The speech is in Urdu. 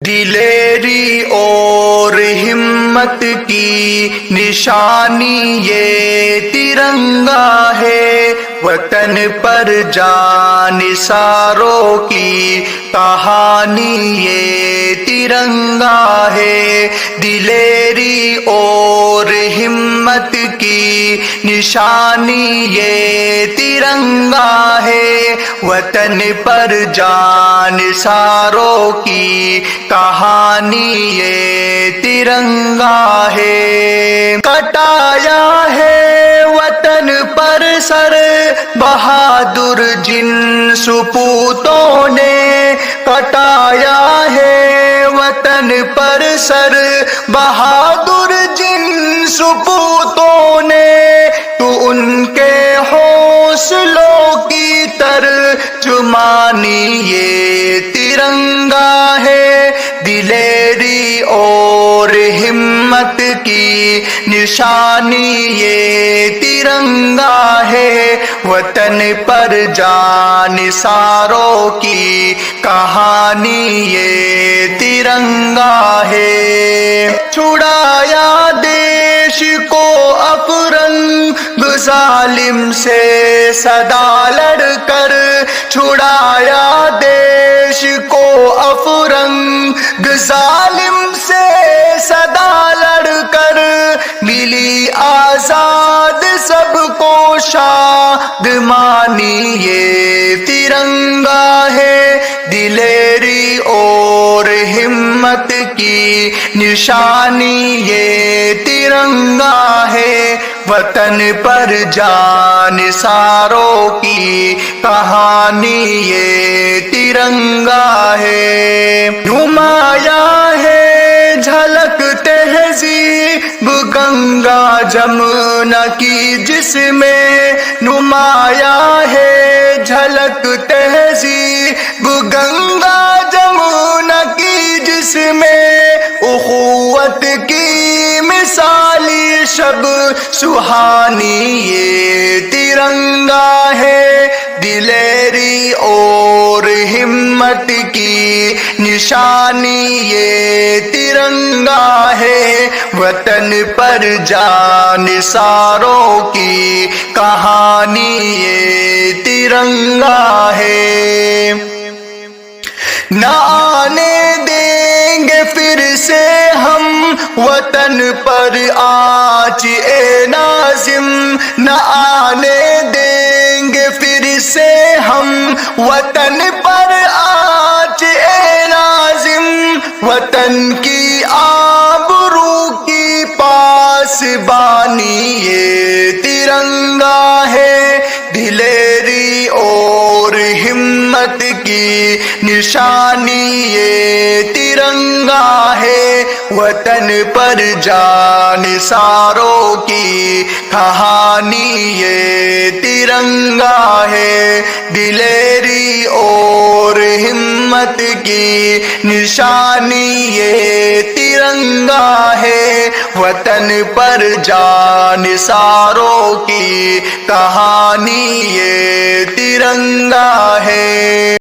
دلیری اور ہمت کی نشانی یہ ترنگا ہے، وطن پر جان نثاروں کی کہانی یہ ترنگا ہے۔ دلیری اور ہمت کی نشانی یہ ترنگا ہے، وطن پر جان نثاروں کی کہانی یہ ترنگا ہے۔ کٹایا ہے وطن پر سر بہادر جن سپوتوں نے، کٹایا ہے وطن پر سر بہادر جن سپوتوں نے، تو ان کے حوصلوں کی ترجمانی یہ ترنگا ہے۔ دلیری اور ہمت کی نشانی یہ ترنگا ہے، وطن پر جان نثاروں کی کہانی یہ ترنگا ہے۔ چھڑایا دیش کو افرنگ ظالم سے صدا لڑ کر، چھڑایا دیش کو افرنگ ظالم سے صدا لڑ کر، ملی آزاد سب کو شادمانی یہ ترنگا ہے۔ دلیری اور ہمت کی نشانی یہ ترنگا ہے، وطن پر جان نثاروں کی کہانی یہ ترنگا ہے۔ نمایاں ہے جھلک تہذیب گنگا جمنا کی جس میں، نمایاں ہے جھلک تہذیب گنگا جمنا کی جس میں، اخوت کی مثالی شب سہانی یہ ترنگا ہے۔ دلیری اور ہمت کی نشانی یہ ترنگا ہے، وطن پر جان نثاروں کی کہانی یہ ترنگا ہے۔ نہ آنے دیں گے پھر سے ہم وطن پر آنچ اے ناظم، نہ آنے دیں گے پھر سے ہم وطن پر آنچ اے ناظم، وطن کی آبرو کی پاسبانی یہ ترنگا ہے۔ دلیری اور ہمت کی نشانی یہ ترنگا ہے، وطن پر جان نثاروں کی کہانی یہ ترنگا ہے۔ دلیری اور ہمت کی نشانی یہ ترنگا ہے، وطن پر جان نثاروں کی کہانی یہ ترنگا ہے۔